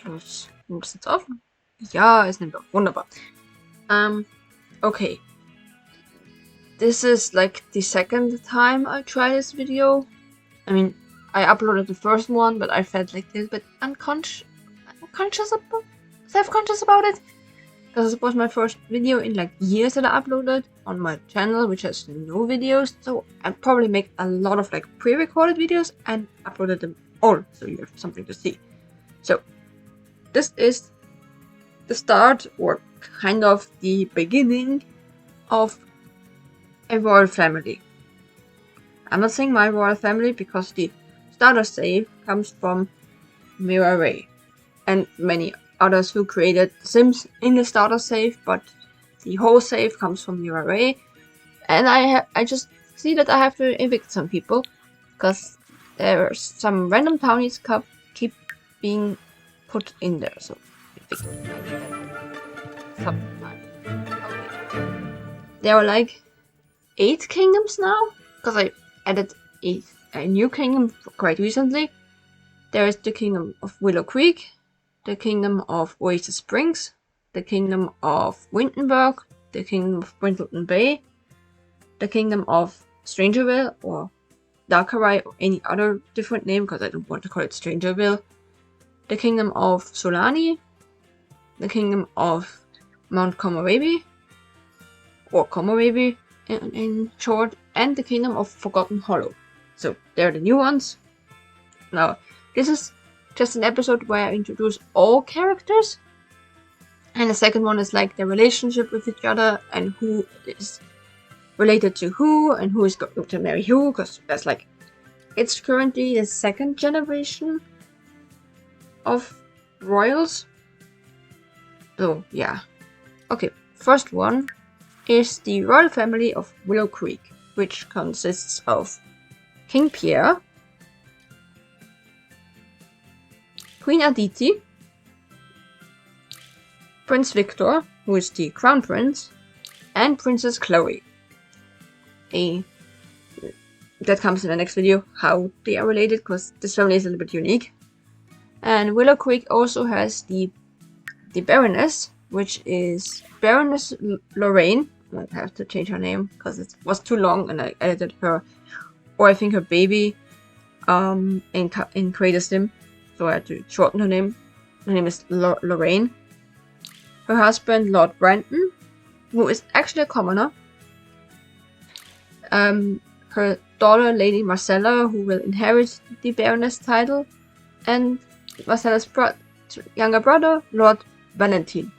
Nimmt es jetzt auf? Ja, es nimmt auf. Wunderbar. Okay. This is like the second time I try this video. I mean, I uploaded the first one, but I felt like a little bit self-conscious about it. Because it was my first video in like years that I uploaded on my channel, which has no videos. So I probably make a lot of like pre-recorded videos and uploaded them all, so you have something to see. So this is the start, or kind of the beginning, of a royal family. I'm not saying my royal family because the starter save comes from MiraRae and many others who created Sims in the starter save, but the whole save comes from MiraRae. And I just see that I have to evict some people because there's some random townies keep being put in there. So there are like 8 kingdoms now, because I added a new kingdom quite recently. There is the kingdom of Willow Creek, the kingdom of Oasis Springs, the kingdom of Wintenberg, the kingdom of Brynden Bay, the kingdom of Strangerville, or Dakarai, or any other different name because I don't want to call it Strangerville, the kingdom of Solani, the kingdom of Mount Kamaravi, or Kamaravi in short, and the kingdom of Forgotten Hollow. So they're the new ones. Now, this is just an episode where I introduce all characters, and the second one is like their relationship with each other and who is related to who and who is going to marry who, because that's like, it's currently the second generation of royals. So yeah. Okay, first one is the royal family of Willow Creek, which consists of King Pierre, Queen Aditi, Prince Victor, who is the crown prince, and Princess Chloe. That comes in the next video, how they are related, because this family is a little bit unique. And Willow Creek also has the Baroness, which is Baroness Lorraine. I have to change her name because it was too long and I edited her, or I think her baby, in Creator Sim, so I had to shorten her name. Her name is Lorraine. Her husband, Lord Brynden, who is actually a commoner. Her daughter, Lady Marcella, who will inherit the Baroness title, and Marcella's younger brother, Lord Valentine,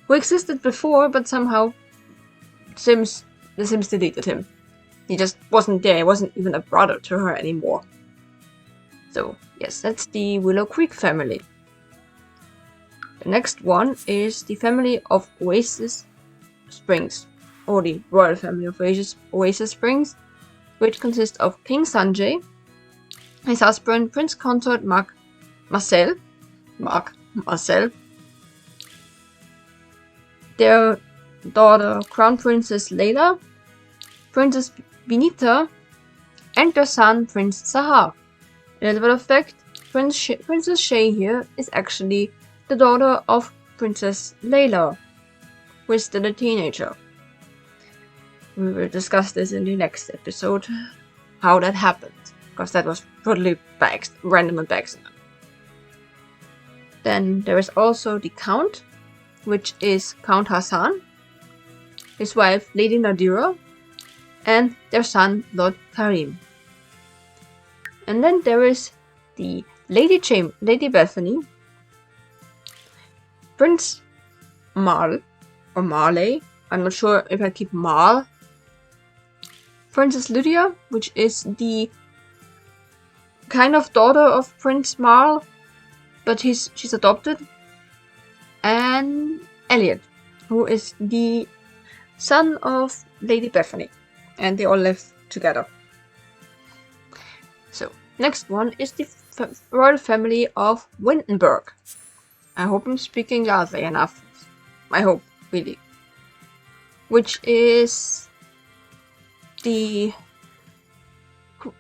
who existed before, but somehow the Sims deleted him. He just wasn't there. He wasn't even a brother to her anymore. So yes, that's the Willow Creek family. The next one is the family of Oasis Springs, or the royal family of Oasis Springs, which consists of King Sanjay, his husband Prince Consort Marcel, their daughter Crown Princess Layla, Princess Binita, and their son Prince Sahar. A little bit of fact, Princess Shay here is actually the daughter of Princess Layla, who is still a teenager. We will discuss this in the next episode, how that happened, because that was totally random and by accident. Then there is also the Count, which is Count Hassan, his wife Lady Nadira, and their son Lord Karim. And then there is the Lady Bethany, Prince Marl, or Marley, I'm not sure if I keep Marl, Princess Lydia, which is the kind of daughter of Prince Marl, but she's adopted, and Elliot, who is the son of Lady Bethany, and they all live together. So, next one is the royal family of Wintenberg. I hope I'm speaking loudly enough. I hope, really. Which is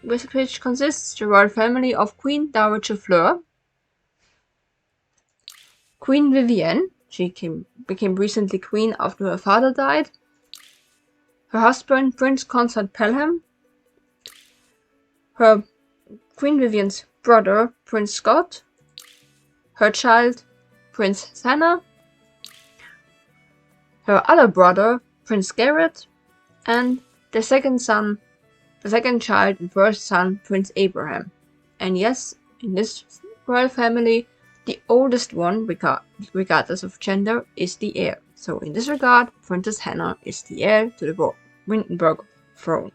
which consists the royal family of Queen Dowager Fleur, Queen Vivienne. She became recently queen after her father died. Her husband, Prince Consort Pelham. Her Queen Vivienne's brother, Prince Scott. Her child, Prince Senna. Her other brother, Prince Garrett. And the second child and first son, Prince Abraham. And yes, in this royal family, the oldest one, regardless of gender, is the heir. So in this regard, Princess Hannah is the heir to the Wintenberg throne.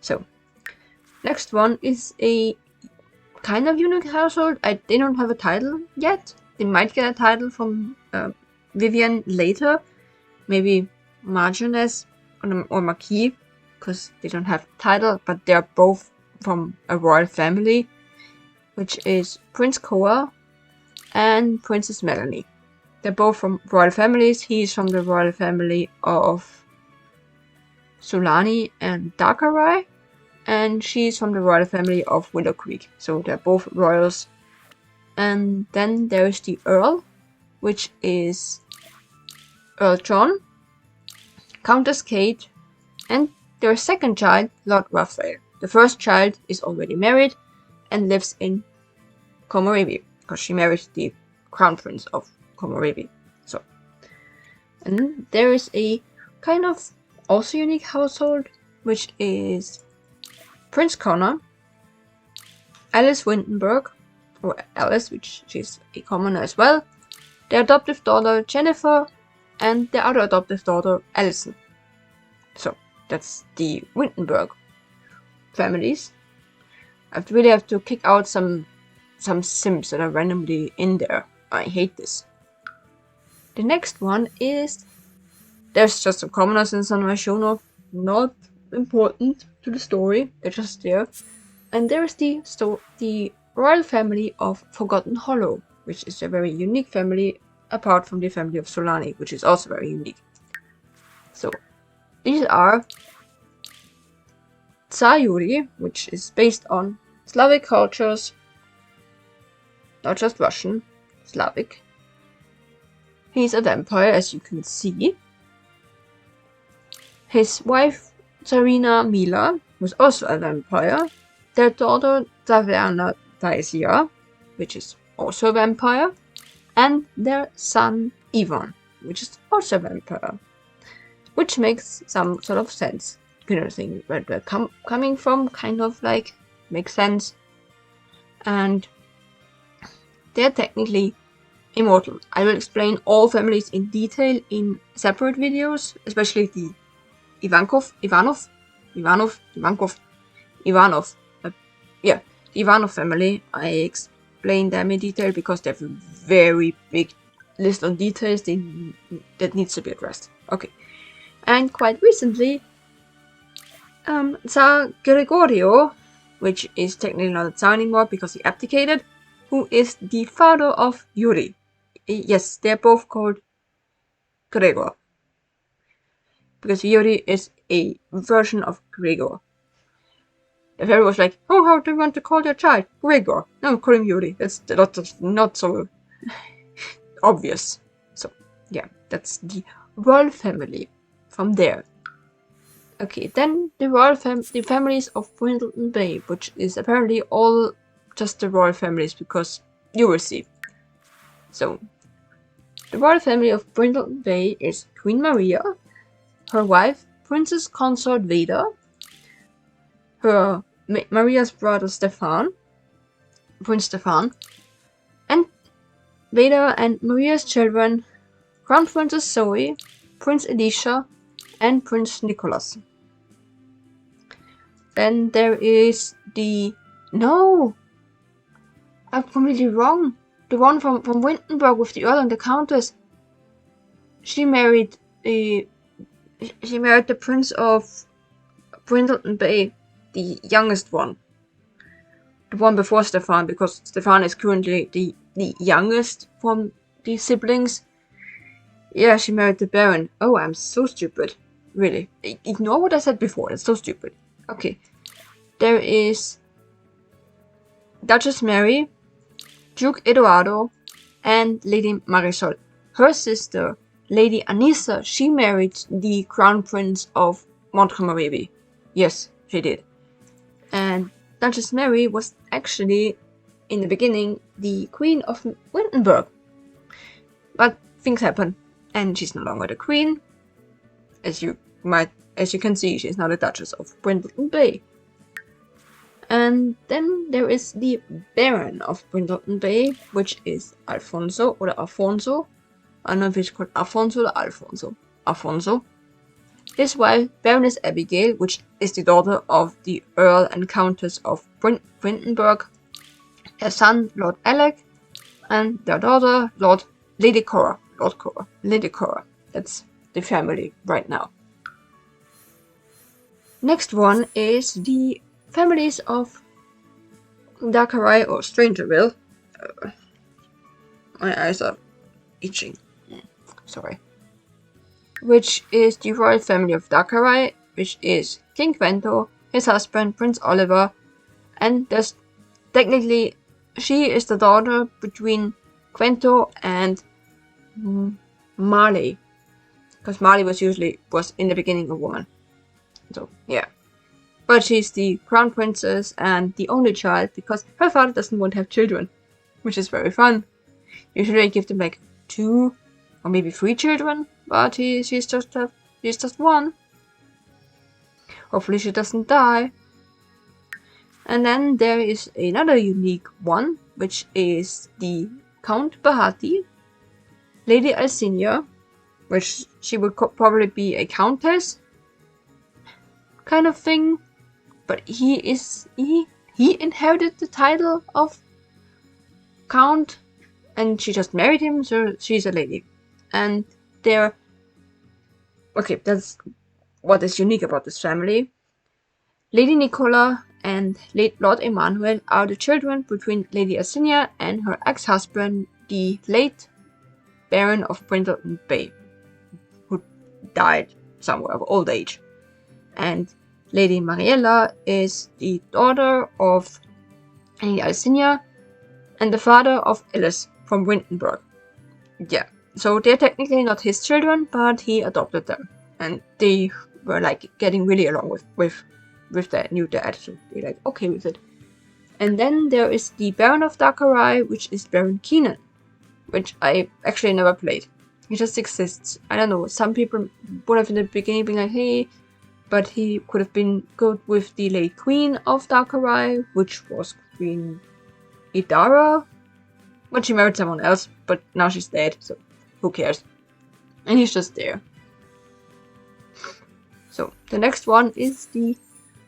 So, next one is a kind of unique household. They don't have a title yet. They might get a title from Vivienne later. Maybe Marchioness or Marquis, because they don't have a title, but they're both from a royal family, which is Prince Koa and Princess Melanie. They're both from royal families. He's from the royal family of Solani and Dakarai, and she's from the royal family of Willow Creek. So they're both royals. And then there's the Earl, which is Earl John, Countess Kate, and their second child, Lord Raphael. The first child is already married and lives in Kamaravi, because she married the crown prince of Kamaravi. So, and there is a kind of also unique household, which is Prince Connor, Alice Wintenberg, or Alice, which she's a commoner as well, their adoptive daughter Jennifer, and their other adoptive daughter Alison. So that's the Wintenberg families. I really have to kick out some Sims that are randomly in there. I hate this. The next one is, there's just some commoners in some I show notes, not important to the story, they're just there. And there's the royal family of Forgotten Hollow, which is a very unique family, apart from the family of Solani, which is also very unique. So, these are Tsar Yuri, which is based on Slavic cultures, not just Russian, Slavic. He's a vampire, as you can see. His wife, Tsarina Mila, was also a vampire. Their daughter, Taverna Taisia, which is also a vampire. And their son, Ivan, which is also a vampire. Which makes some sort of sense. You know, thing where they're coming from, kind of like, makes sense. And they're technically immortal. I will explain all families in detail in separate videos, especially the Ivanov. The Ivanov family. I explain them in detail because they have a very big list of details that needs to be addressed. Okay. And quite recently, Tsar Gregorio, which is technically not a Tsar anymore because he abdicated, who is the father of Yuri. Yes, they're both called Gregor. Because Yuri is a version of Gregor. The fairy was like, oh, how do you want to call your child? Gregor. No, call him Yuri. That's not so obvious. So, yeah, that's the royal family from there. Okay, then the families of Brynden Bay, which is apparently all just the royal families, because you will see. So, the royal family of Brynden Bay is Queen Maria, her wife, Princess Consort Veda, her Maria's brother Stefan, Prince Stefan, and Veda and Maria's children, Crown Princess Zoe, Prince Elisha, and Prince Nicholas. Then there is no! I'm completely wrong. The one from Wintenberg with the Earl and the Countess. She married the Prince of Brynden Bay, the youngest one. The one before Stefan, because Stefan is currently the youngest from the siblings. Yeah, she married the Baron. Oh, I'm so stupid. Really. Ignore what I said before, it's so stupid. Okay. There is Duchess Mary, Duke Eduardo, and Lady Marisol. Her sister, Lady Anissa, she married the Crown Prince of Montgomery. Yes, she did. And Duchess Mary was actually, in the beginning, the Queen of Wintenberg. But things happen, and she's no longer the Queen. As you can see, she's now the Duchess of Brindleton Bay. And then there is the Baron of Brindleton Bay, which is Alfonso, or Alfonso. I don't know if it's called Alfonso or Alfonso. Alfonso. His wife, Baroness Abigail, which is the daughter of the Earl and Countess of Wintenberg. Their son, Lord Alec, and their daughter, Lady Cora. Lady Cora. That's the family right now. Next one is the families of Dakarai or Strangerville. My eyes are itching. Sorry. Which is the royal family of Dakarai, which is King Quento, his husband Prince Oliver, and there's technically she is the daughter between Quento and Marley, because Marley was in the beginning a woman. So yeah. But she's the crown princess and the only child because her father doesn't want to have children, which is very fun. Usually they give them like 2 or maybe 3 children, but she's just one. Hopefully she doesn't die. And then there is another unique one, which is the Count Bahati, Lady Alcinia, which she would probably be a countess kind of thing. But he inherited the title of Count, and she just married him, so she's a lady. And that's what is unique about this family. Lady Nicola and Lord Emmanuel are the children between Lady Alcinia and her ex-husband, the late Baron of Brindleton Bay, who died somewhere of old age. And Lady Mariella is the daughter of Lady Alcinia and the father of Alice from Wintenberg. Yeah, so they're technically not his children, but he adopted them. And they were like getting really along with their new dad, so they're like okay with it. And then there is the Baron of Dakarai, which is Baron Keenan, which I actually never played. He just exists. I don't know, some people would have in the beginning been like, hey, but he could have been good with the late Queen of Dakarai, which was Queen Idara. But she married someone else, but now she's dead, so who cares? And he's just there. So, the next one is the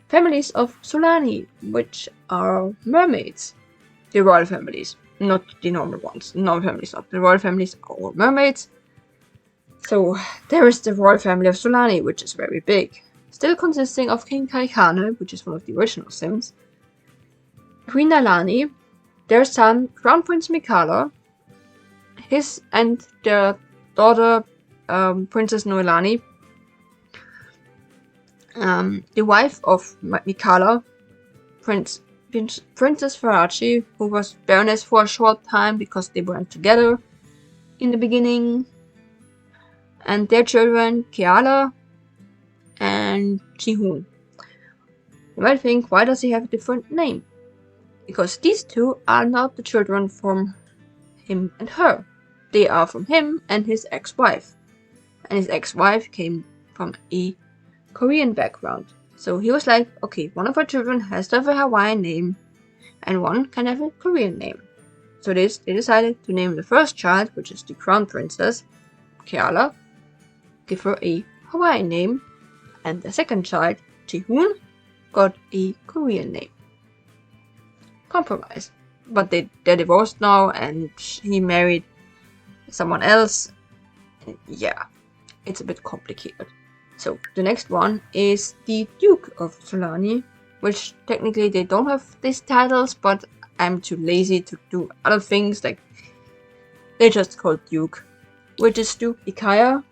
families of Solani, which are mermaids. The royal families, not the normal ones. Normal families not. The royal families are all mermaids. So, there is the royal family of Solani, which is very big. Still consisting of King Kaikane, which is one of the original Sims, Queen Nalani, their son Crown Prince Mikala, his and their daughter Princess Noelani, the wife of Mikala, Princess Farachi, who was Baroness for a short time because they weren't together in the beginning, and their children Keala and Jihoon. You might think, why does he have a different name? Because these two are not the children from him and her. They are from him and his ex-wife. And his ex-wife came from a Korean background. So he was like, okay, one of our children has to have a Hawaiian name and one can have a Korean name. So they decided to name the first child, which is the crown princess, Keala, give her a Hawaiian name, and the second child, Jihoon, got a Korean name. Compromise. But they're divorced now, and he married someone else. Yeah, it's a bit complicated. So the next one is the Duke of Tzulani, which technically they don't have these titles, but I'm too lazy to do other things, like they just called Duke, which is Duke Ikaya,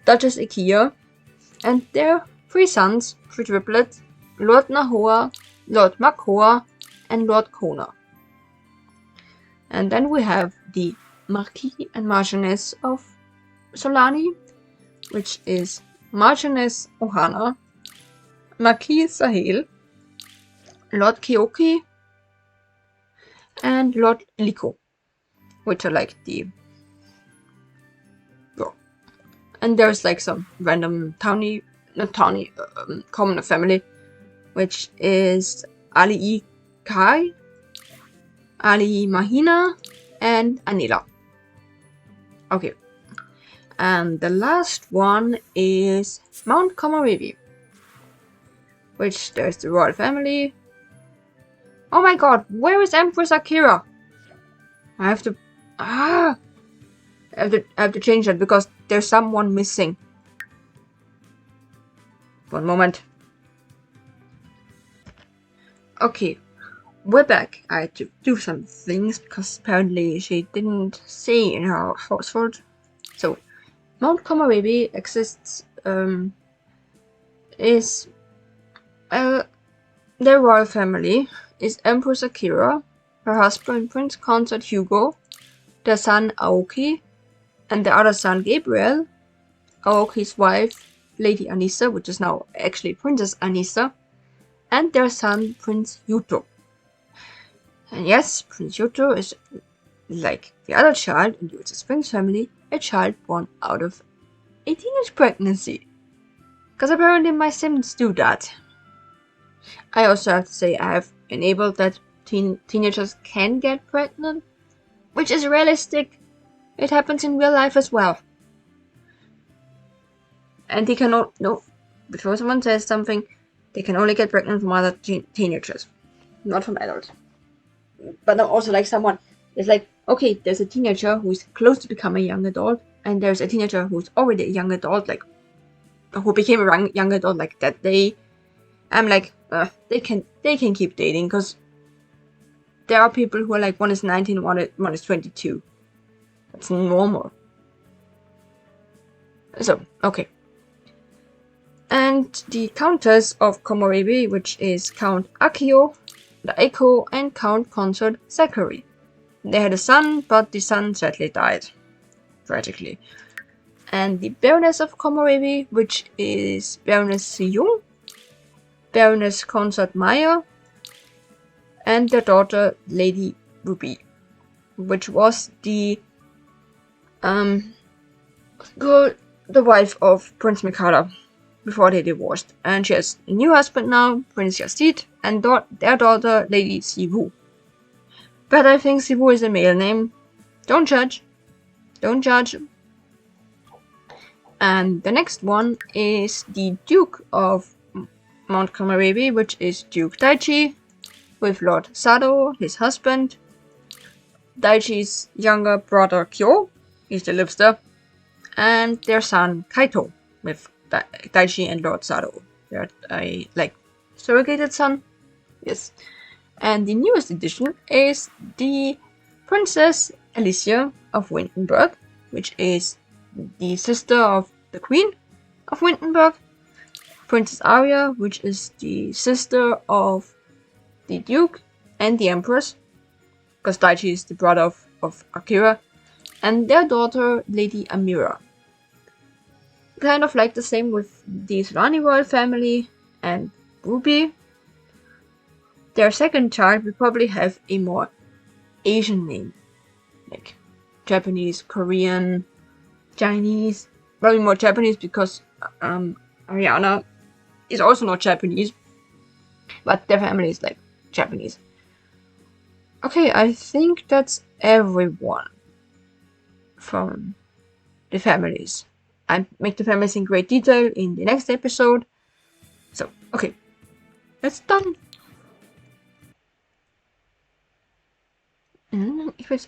Duchess Ikia, and their 3 sons, 3 triplets, Lord Nahoa, Lord Makoa, and Lord Kona. And then we have the Marquis and Marchioness of Solani, which is Marchioness Ohana, Marquis Sahil, Lord Keoki, and Lord Liko, which are like the... And there's like some random commoner family, which is Ali Kai, Ali Mahina, and Anila. Okay. And the last one is Mount Kamaravi, which there's the royal family. Oh my god, where is Empress Sakira? I have to change that because there's someone missing. One moment. Okay, we're back. I had to do some things because apparently she didn't say in her household. So, Mount Kamaravi exists, is their royal family is Empress Sakira, her husband Prince Consort Hugo, their son Aoki, and the other son Gabriel, Aoki's wife Lady Anissa, which is now actually Princess Anissa, and their son Prince Yuto. And yes, Prince Yuto is, like the other child in the Spring's family, a child born out of a teenage pregnancy. Because apparently my Sims do that. I also have to say I have enabled that teenagers can get pregnant, which is realistic. It happens in real life as well. And they cannot, no, before someone says something, they can only get pregnant from other teenagers, not from adults. But I'm also like someone, it's like, okay, there's a teenager who's close to becoming a young adult, and there's a teenager who's already a young adult, like, who became a young adult like that day. I'm like, they can keep dating, because there are people who are like, one is 19, one is 22. That's normal. So, okay. And the Countess of Kamaravi, which is Count Akio, Daiko, and Count Consort Zachary. They had a son, but the son sadly died. Tragically. And the Baroness of Kamaravi, which is Baroness Siyung, Baroness Consort Maya, and their daughter Lady Ruby, which was the wife of Prince Mikala before they divorced. And she has a new husband now, Prince Yasid, and their daughter Lady Sivu. But I think Sivu is a male name. Don't judge. Don't judge. And the next one is the Duke of Mount Kamaravi, which is Duke Daichi, with Lord Sado, his husband, Daichi's younger brother Kyo, he still lives there, and their son Kaito, with Daichi and Lord Sado. They're a, like, surrogated son. Yes. And the newest addition is the Princess Alicia of Wintenberg, which is the sister of the Queen of Wintenberg. Princess Arya, which is the sister of the Duke and the Empress, because Daichi is the brother of Akira, and their daughter, Lady Amira. Kind of like the same with the Solani royal family and Ruby. Their second child will probably have a more Asian name, like Japanese, Korean, Chinese. Probably more Japanese because Ariana is also not Japanese, but their family is like Japanese. Okay, I think that's everyone from the families. I make the families in great detail in the next episode. So, okay, that's done. If it's